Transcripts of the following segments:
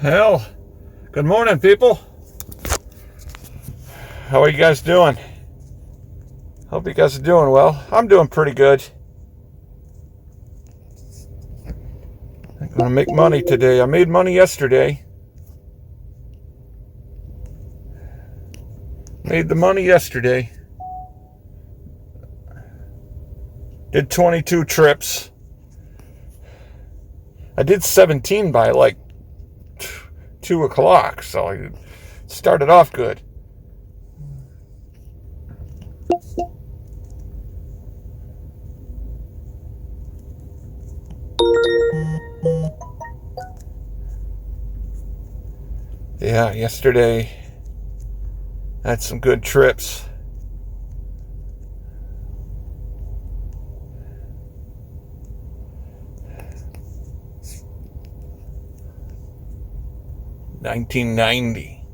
Well, good morning, people. How are you guys doing? Hope you guys are doing well. I'm doing pretty good. I'm going to make money today. I made money yesterday. Made the money yesterday. Did 22 trips. I did 17 by like 2 o'clock, so I started off good. Yeah, yesterday I had some good trips. $19.90.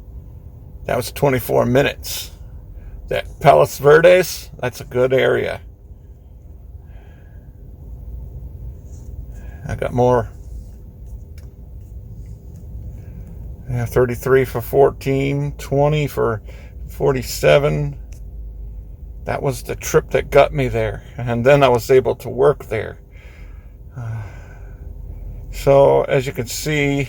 That was 24 minutes. That Palos Verdes, that's a good area. I got more. Yeah, 33 for 14, 20 for 47. That was the trip that got me there. And then I was able to work there. So, as you can see,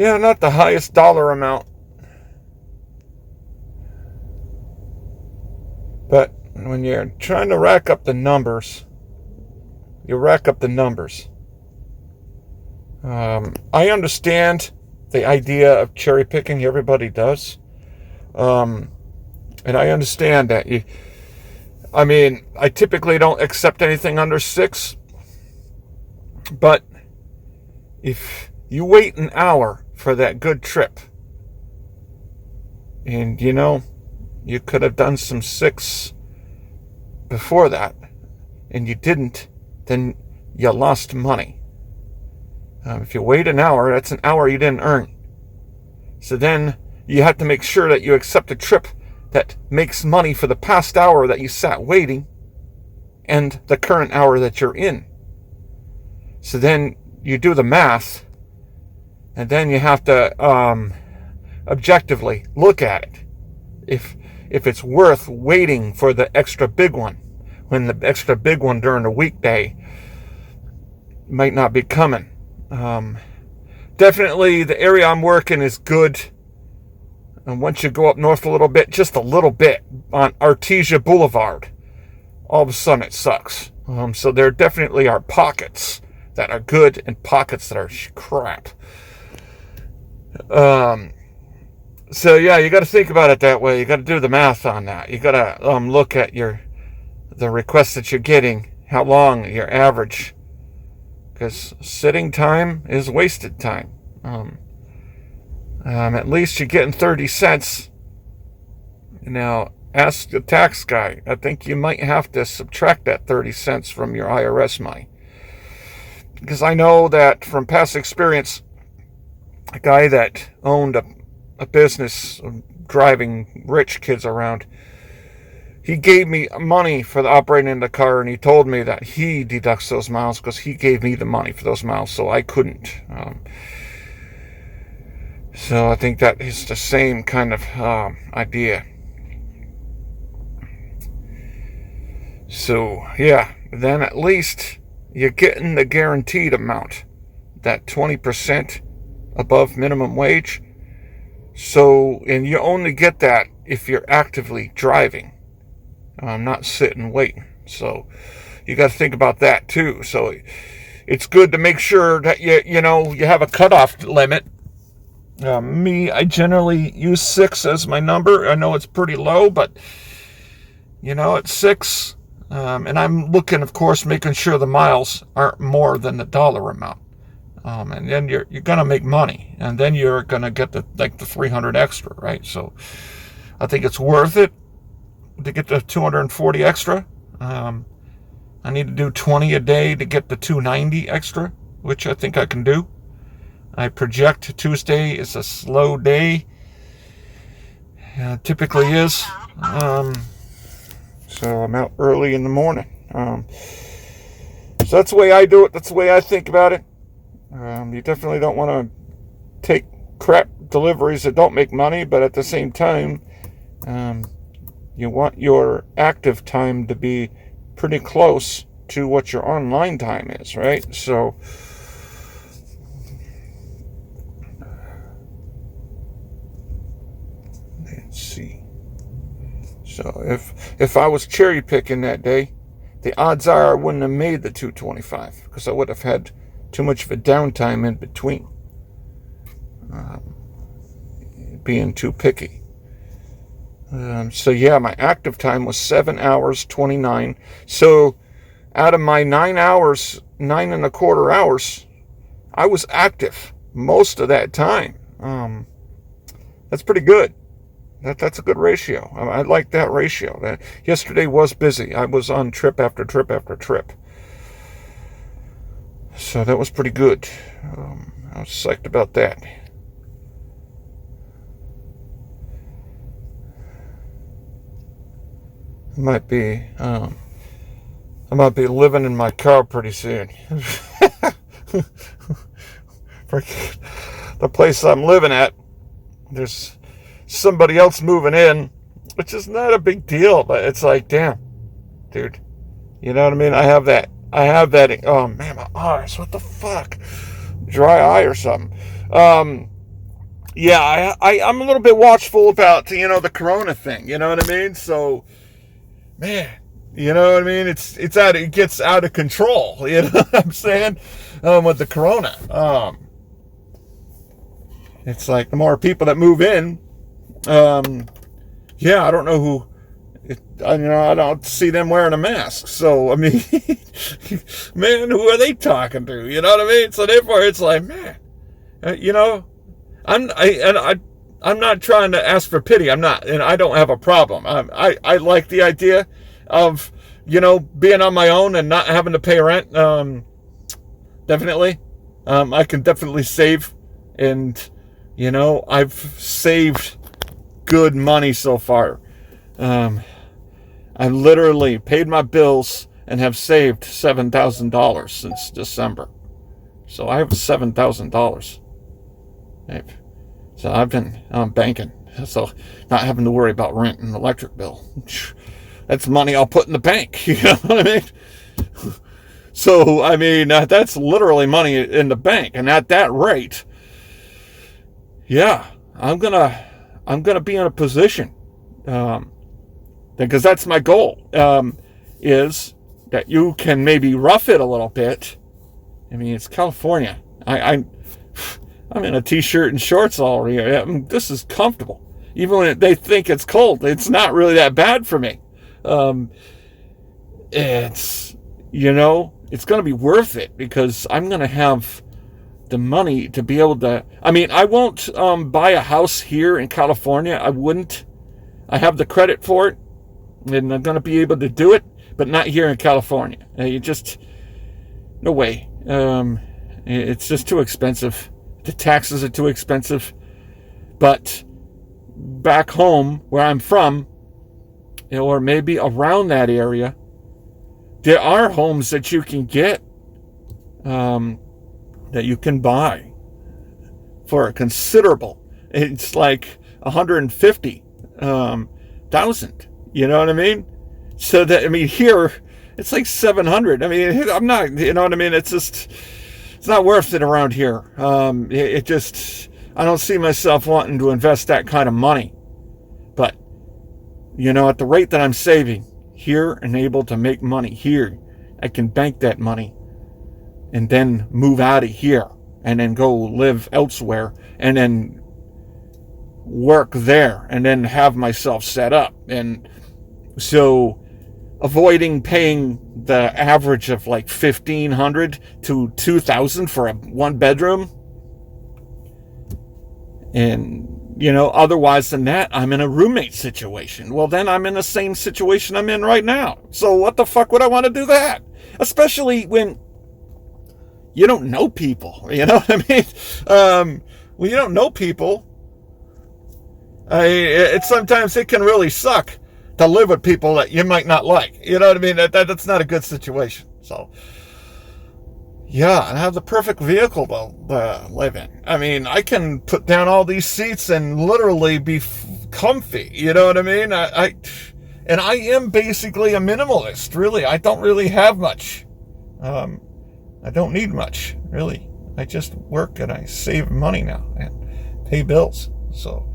not the highest dollar amount. But when you're trying to rack up the numbers, you rack up the numbers. I understand the idea of cherry picking. Everybody does. And I understand that. I typically don't accept anything under 6. But if you wait an hour for that good trip, and you could have done some 6 before that, and you didn't, then you lost money. If you wait an hour, that's an hour you didn't earn. So then you have to make sure that you accept a trip that makes money for the past hour that you sat waiting and the current hour that you're in. So then you do the math, and then you have to objectively look at it. If it's worth waiting for the extra big one, when the extra big one during the weekday might not be coming. Definitely the area I'm working is good. And once you go up north a little bit, just a little bit, on Artesia Boulevard, all of a sudden it sucks. So there definitely are pockets that are good and pockets that are crap. So yeah, you got to think about it that way. You got to do the math on that. You got to look at the requests that you're getting, how long your average, because sitting time is wasted time. At least you're getting 30 cents. Now, ask the tax guy. I think you might have to subtract that 30 cents from your IRS money. Because I know that from past experience, a guy that owned a business driving rich kids around, he gave me money for the operating in the car, and he told me that he deducts those miles because he gave me the money for those miles, so I couldn't. So I think that is the same kind of idea. So yeah, then at least you're getting the guaranteed amount, that 20% above minimum wage. So, and you only get that if you're actively driving, not sitting waiting. So you got to think about that too. So it's good to make sure that you have a cutoff limit. I generally use 6 as my number. I know it's pretty low, but it's 6. And I'm looking, of course, making sure the miles aren't more than the dollar amount. And then you're going to make money, and then you're going to get the 300 extra, right? So I think it's worth it to get the 240 extra. I need to do 20 a day to get the 290 extra, which I think I can do. I project Tuesday is a slow day. Typically is. So I'm out early in the morning. So that's the way I do it. That's the way I think about it. You definitely don't want to take crap deliveries that don't make money, but at the same time, you want your active time to be pretty close to what your online time is, right? So, let's see. So if I was cherry picking that day, the odds are I wouldn't have made the 225 because I would have had too much of a downtime in between, being too picky. So yeah, my active time was 7 hours 29. So out of my 9 hours, 9.25 hours, I was active most of that time. That's pretty good. That's a good ratio. I like that ratio. Yesterday was busy. I was on trip after trip after trip. So that was pretty good. I was psyched about that. I might be living in my car pretty soon. The place I'm living at, there's somebody else moving in, which is not a big deal, but it's like, damn, dude, you know what I mean? I have that, oh man, my eyes, what the fuck? Dry eye or something. Yeah, I'm a little bit watchful about, the corona thing, you know what I mean? So, man, you know what I mean? It gets out of control, you know what I'm saying? With the corona. It's like the more people that move in, yeah, I don't know who, I don't see them wearing a mask. So, I mean, man, who are they talking to? You know what I mean? So therefore it's like, man, I'm not trying to ask for pity. I'm not, and I don't have a problem. I like the idea of, being on my own and not having to pay rent. Definitely. I can definitely save, and, I've saved good money so far. I literally paid my bills and have saved $7,000 since December. So I have $7,000. So I've been banking. So not having to worry about rent and electric bill. That's money I'll put in the bank. You know what I mean? So, I mean, that's literally money in the bank. And at that rate, yeah, I'm gonna be in a position, because that's my goal, is that you can maybe rough it a little bit. I mean, it's California. I'm in a t-shirt and shorts already. This is comfortable. Even when they think it's cold, it's not really that bad for me. It's going to be worth it because I'm going to have the money to be able to, I mean, I won't buy a house here in California. I wouldn't. I have the credit for it, and I'm going to be able to do it, but not here in California. No way. It's just too expensive. The taxes are too expensive. But back home, where I'm from, or maybe around that area, there are homes that you can get, that you can buy for a considerable. It's like 150,000. You know what I mean? So that, I mean, here it's like 700. I mean, I'm not. You know what I mean? It's not worth it around here. I don't see myself wanting to invest that kind of money. But at the rate that I'm saving here and able to make money here, I can bank that money and then move out of here and then go live elsewhere and then work there and then have myself set up. And so avoiding paying the average of like $1,500 to $2,000 for a one bedroom. And, otherwise than that, I'm in a roommate situation. Well, then I'm in the same situation I'm in right now. So what the fuck would I want to do that? Especially when you don't know people. You know what I mean? When you don't know people, sometimes it can really suck to live with people that you might not like. You know what I mean? That's not a good situation. So, Yeah, and have the perfect vehicle to live in. I mean, I can put down all these seats and literally be comfy. You know what I mean? And I am basically a minimalist. Really, I don't really have much. Um, I don't need much, really. I just work and I save money now and pay bills. So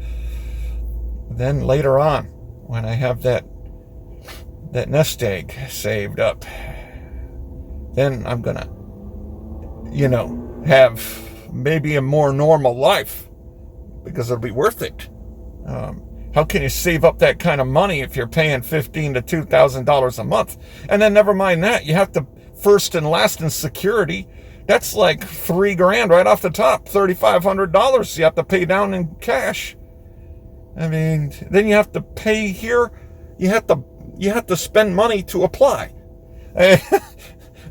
then later on, when I have that nest egg saved up, then I'm gonna, have maybe a more normal life because it'll be worth it. How can you save up that kind of money if you're paying $1,500 to $2,000 a month? And then never mind that, you have to first and last in security. That's like $3,000 right off the top. $3,500 you have to pay down in cash. I mean, then you have to pay here. You have to spend money to apply.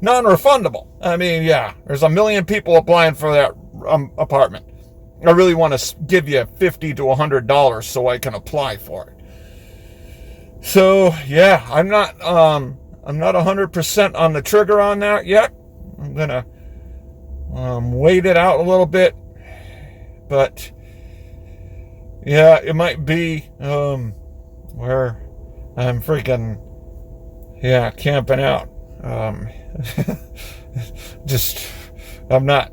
Non-refundable. I mean, yeah, there's 1 million people applying for that apartment. I really want to give you $50 to $100 so I can apply for it. So yeah, I'm not 100% on the trigger on that yet. I'm gonna wait it out a little bit, but yeah, it might be where I'm freaking camping out. I'm not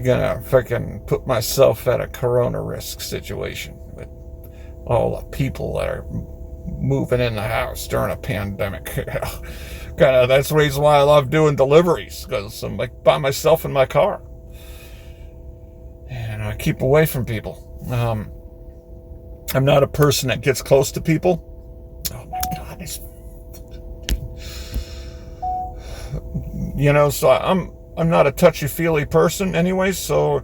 gonna freaking put myself at a corona risk situation with all the people that are moving in the house during a pandemic. That's the reason why I love doing deliveries, because I'm like by myself in my car and I keep away from people. I'm not a person that gets close to people. Oh my God, so I'm not a touchy-feely person anyway, so,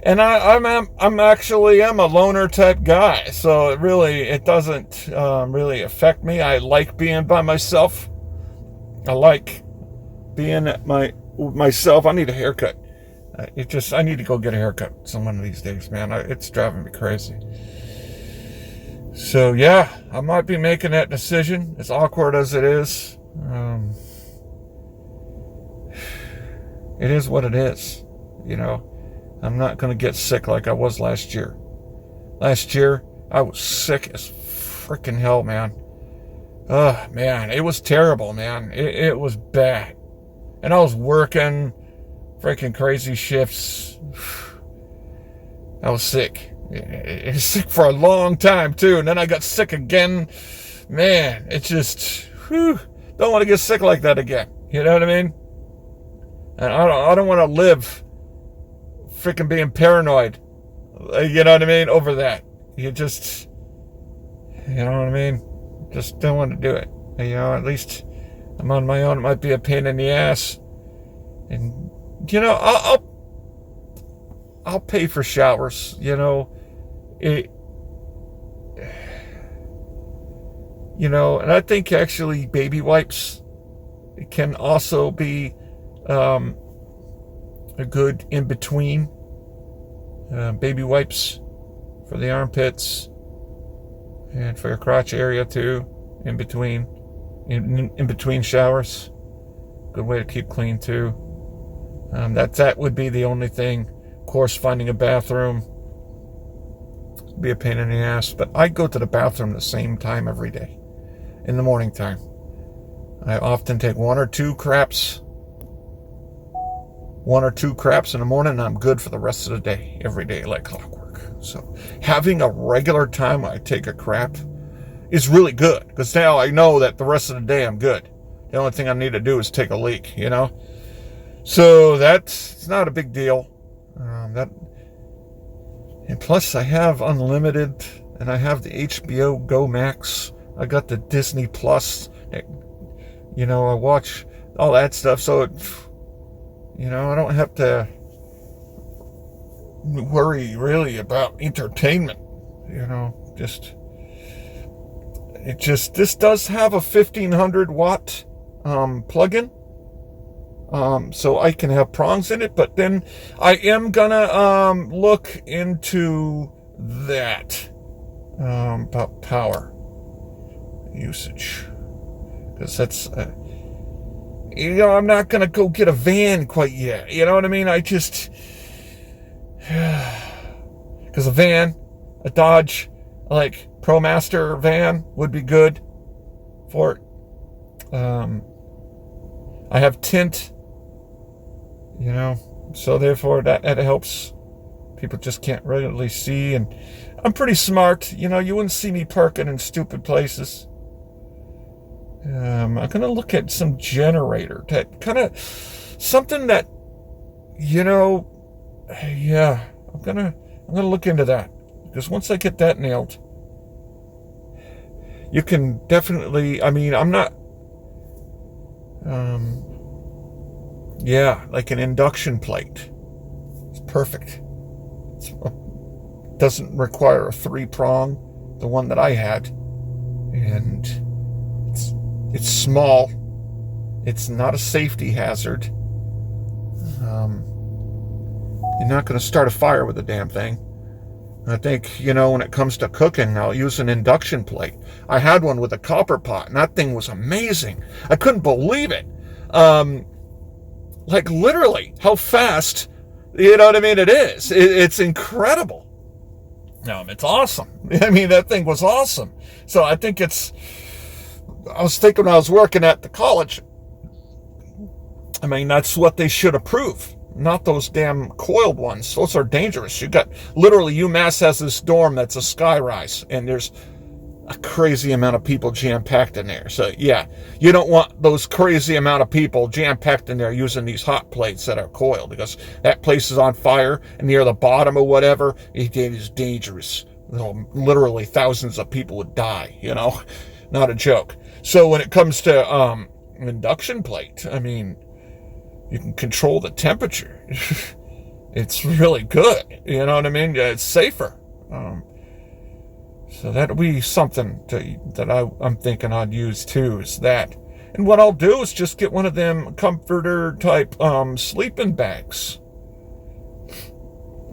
and I'm actually am a loner type guy, so it doesn't really affect me. I like being by myself. I like being at myself. I need a haircut. I need to go get a haircut some of these days, man. It's driving me crazy. So yeah, I might be making that decision, as awkward as it is. It is what it is. I'm not going to get sick like I was last year. Last year, I was sick as freaking hell, man. Oh, man, it was terrible, man. It was bad. And I was working freaking crazy shifts. I was sick. I was sick for a long time, too. And then I got sick again. Man, it just, don't want to get sick like that again. You know what I mean? And I don't want to live freaking being paranoid. You know what I mean? Over that. You know what I mean? Just don't want to do it. At least I'm on my own. It might be a pain in the ass. And, I'll pay for showers. And I think actually baby wipes can also be a good in-between. Baby wipes for the armpits and for your crotch area too, in between showers. Good way to keep clean too. That would be the only thing. Of course, finding a bathroom would be a pain in the ass, but I go to the bathroom the same time every day, in the morning time. I often take one or two craps in the morning, and I'm good for the rest of the day, every day, like clockwork. So having a regular time I take a crap is really good, because now I know that the rest of the day I'm good. The only thing I need to do is take a leak, So it's not a big deal. And plus I have unlimited, and I have the HBO Go Max. I got the Disney Plus. I watch all that stuff, so I don't have to worry really about entertainment. This does have a 1,500 watt plug-in, so I can have prongs in it. But then I am gonna look into that about power usage, because that's I'm not going to go get a van quite yet. You know what I mean? I just, because a van, a Dodge, like ProMaster van would be good for it. I have tint, so therefore that helps. People just can't really see, and I'm pretty smart. You wouldn't see me parking in stupid places. I'm gonna look at some generator, that kind of something that, yeah, I'm gonna look into that, because once I get that nailed, you can definitely. I mean, I'm not. Yeah, like an induction plate. It's perfect. It doesn't require a 3-prong, the one that I had, and it's small. It's not a safety hazard. You're not going to start a fire with the damn thing. I think, when it comes to cooking, I'll use an induction plate. I had one with a copper pot, and that thing was amazing. I couldn't believe it. Like literally how fast, it is. It's incredible. It's awesome. I mean, that thing was awesome. So I think I was thinking when I was working at the college, I mean, that's what they should approve. Not those damn coiled ones. Those are dangerous. Literally, UMass has this dorm that's a skyrise, and there's a crazy amount of people jam-packed in there. So, yeah, you don't want those crazy amount of people jam-packed in there using these hot plates that are coiled, because that place is on fire, and near the bottom or whatever, it is dangerous. Literally, thousands of people would die, Not a joke. So when it comes to induction plate, I mean, you can control the temperature. It's really good. You know what I mean? It's safer. So that'll be something that I'm thinking I'd use too, is that. And what I'll do is just get one of them comforter type sleeping bags.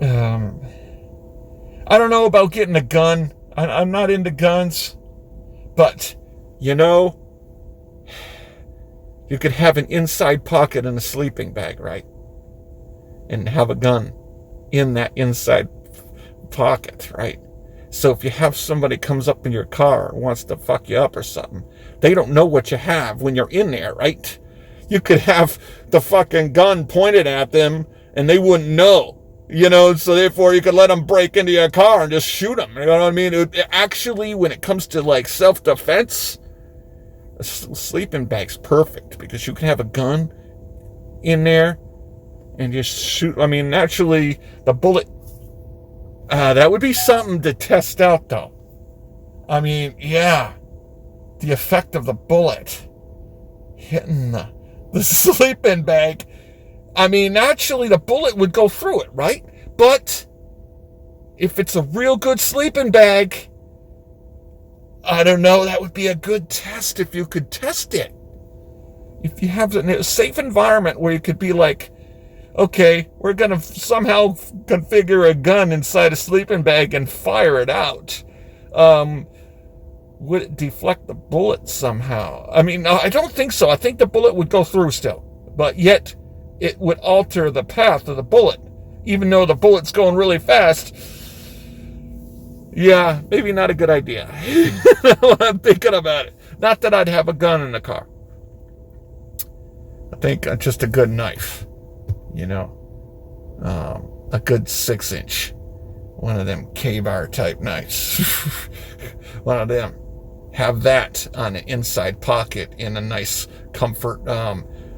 I don't know about getting a gun. I'm not into guns. But, you could have an inside pocket in a sleeping bag, right? And have a gun in that inside pocket, right? So if you have somebody comes up in your car and wants to fuck you up or something, they don't know what you have when you're in there, right? You could have the fucking gun pointed at them and they wouldn't know, so therefore you could let them break into your car and just shoot them. You know what I mean? Actually, when it comes to like self-defense, a sleeping bag's perfect, because you can have a gun in there and just shoot. I mean, naturally, the bullet, that would be something to test out, though. I mean, yeah, the effect of the bullet hitting the sleeping bag. I mean, naturally, the bullet would go through it, right? But if it's a real good sleeping bag, I don't know, that would be a good test if you could test it. If you have a safe environment where you could be like, okay, we're going to somehow configure a gun inside a sleeping bag and fire it out. Would it deflect the bullet somehow? I mean, I don't think so. I think the bullet would go through still. But yet, it would alter the path of the bullet. Even though the bullet's going really fast. Yeah, maybe not a good idea. I'm thinking about it. Not that I'd have a gun in the car. I think just a good knife. A good 6-inch. One of them K-bar type knives. One of them. Have that on the inside pocket in a nice comfort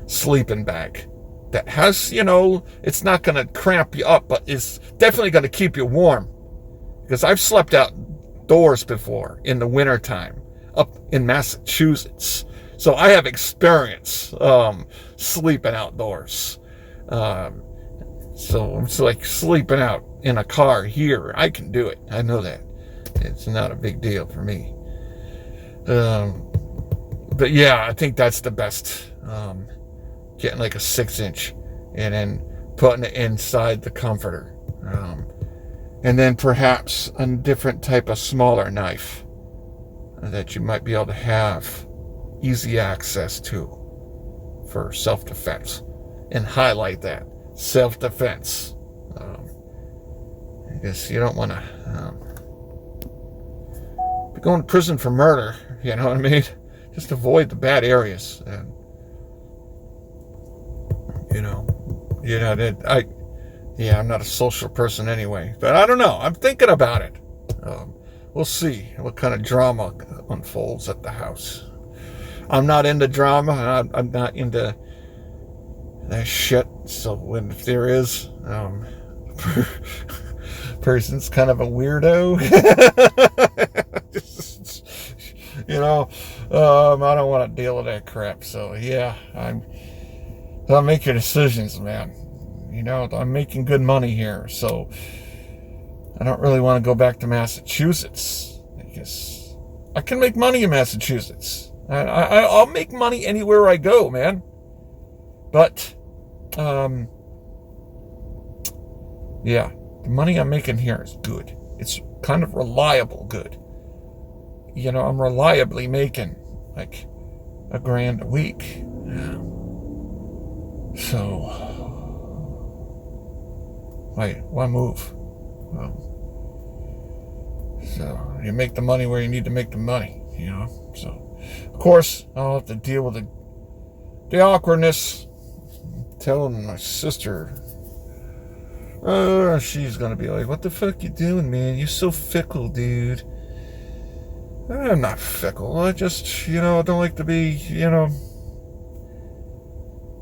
sleeping bag. That has, it's not going to cramp you up, but it's definitely going to keep you warm. Because I've slept outdoors before in the wintertime up in Massachusetts. So I have experience sleeping outdoors. So it's like sleeping out in a car here. I can do it. I know that. It's not a big deal for me. But yeah, I think that's the best. Getting like a 6-inch and then putting it inside the comforter. And then perhaps a different type of smaller knife that you might be able to have easy access to for self-defense and highlight that self-defense. I guess you don't want to be going to prison for murder. You know what I mean? Just avoid the bad areas. And I'm not a social person anyway. But I don't know. I'm thinking about it. We'll see what kind of drama unfolds at the house. I'm not into drama. I'm not into that shit. So if there is, person's kind of a weirdo. I don't want to deal with that crap. So yeah, I'll make your decisions, man. I'm making good money here, so I don't really want to go back to Massachusetts. I guess I can make money in Massachusetts. I'll make money anywhere I go, man. But, yeah, the money I'm making here is good. It's kind of reliable good. I'm reliably making like $1,000 a week. So, why move? So you make the money where you need to make the money, So, of course, I'll have to deal with the awkwardness. Telling my sister, she's gonna be like, "What the fuck you doing, man? You're so fickle, dude." I'm not fickle. I just, don't like to be, and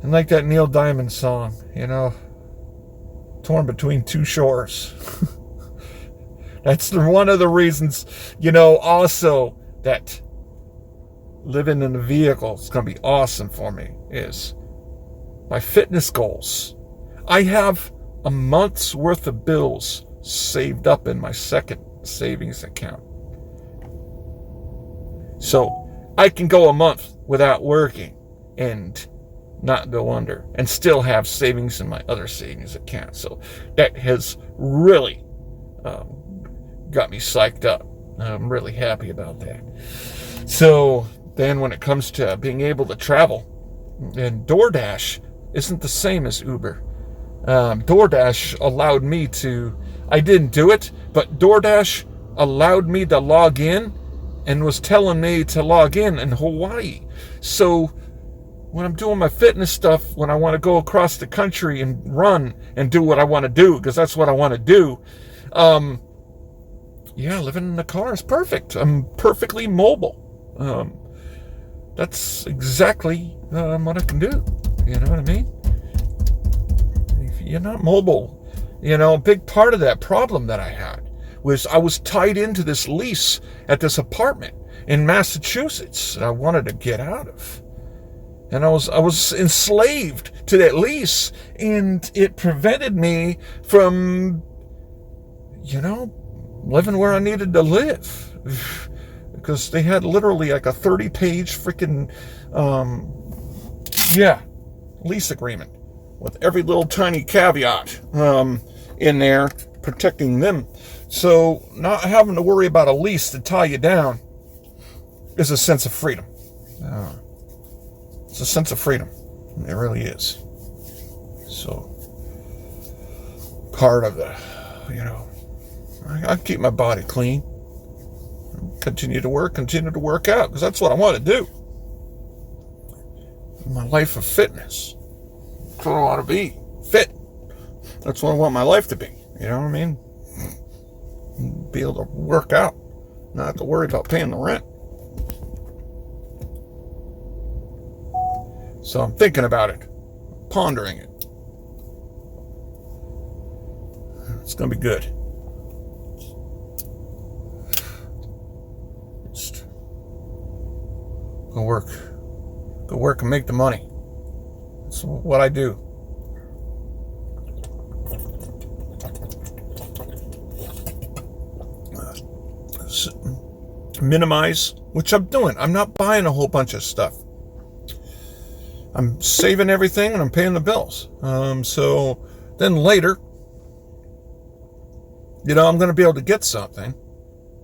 like that Neil Diamond song, torn between two shores. That's one of the reasons, also that living in a vehicle is going to be awesome for me is my fitness goals. I have a month's worth of bills saved up in my second savings account. So I can go a month without working and not go under and still have savings in my other savings account. So that has really got me psyched up. I'm really happy about that. So then when it comes to being able to travel, and DoorDash isn't the same as Uber. DoorDash allowed me to, I didn't do it, but DoorDash allowed me to log in and was telling me to log in Hawaii. So when I'm doing my fitness stuff, when I want to go across the country and run and do what I want to do, because that's what I want to do, living in the car is perfect. I'm perfectly mobile. That's exactly what I can do. You know what I mean? If you're not mobile, a big part of that problem that I had was I was tied into this lease at this apartment in Massachusetts that I wanted to get out of. And I was enslaved to that lease, and it prevented me from, living where I needed to live. Because they had literally like a 30-page freaking, lease agreement with every little tiny caveat in there protecting them. So not having to worry about a lease to tie you down is a sense of freedom. It's a sense of freedom. It really is. So part of the, I keep my body clean. Continue to work out, because that's what I want to do. My life of fitness. That's what I want to be. Fit. That's what I want my life to be. You know what I mean? Be able to work out. Not have to worry about paying the rent. So I'm thinking about it. Pondering it. It's going to be good. Just go work and make the money. That's what I do. Minimize, which I'm doing. I'm not buying a whole bunch of stuff. I'm saving everything and I'm paying the bills. So then later, I'm going to be able to get something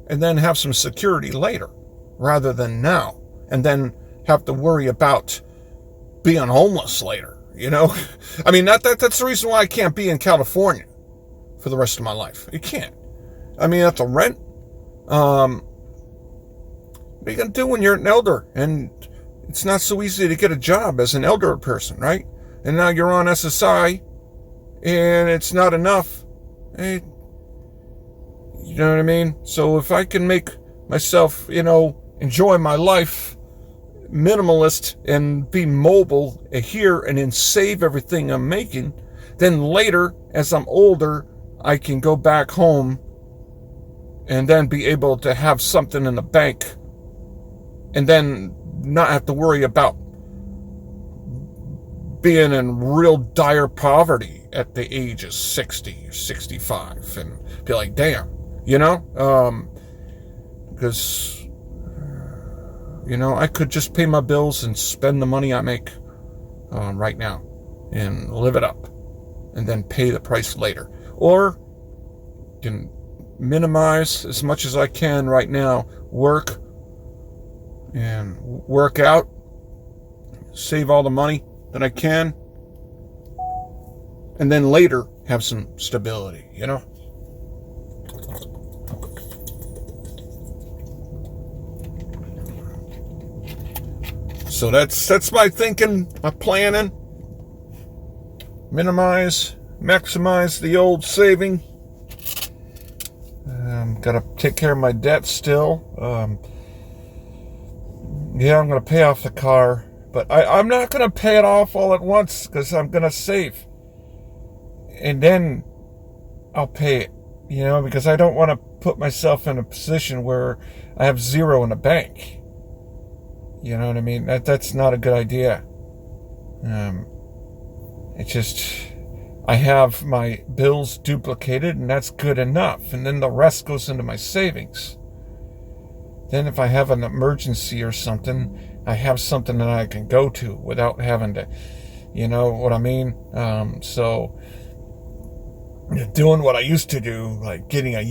and then have some security later rather than now. And then have to worry about being homeless later, you know? I mean, that's the reason why I can't be in California for the rest of my life. You can't. I mean, that's a rent. What are you going to do when you're an elder? And it's not so easy to get a job as an elder person, right? And now you're on SSI, and it's not enough. Hey, you know what I mean? So if I can make myself, enjoy my life, minimalist, and be mobile here and then save everything I'm making, then later, as I'm older, I can go back home and then be able to have something in the bank and then not have to worry about being in real dire poverty at the age of 60 or 65 and be like, damn, because, I could just pay my bills and spend the money I make right now and live it up and then pay the price later. Or can minimize as much as I can right now, work out, save all the money that I can, and then later have some stability, So that's my thinking, my planning. Minimize, maximize the old saving. Gotta take care of my debt still. Yeah, I'm gonna pay off the car, but I'm not gonna pay it off all at once because I'm gonna save, and then I'll pay it. Because I don't want to put myself in a position where I have zero in the bank. You know what I mean? That's not a good idea. It's just, I have my bills duplicated, and that's good enough. And then the rest goes into my savings. Then if I have an emergency or something, I have something that I can go to without having to, you know what I mean? So doing what I used to do, like getting a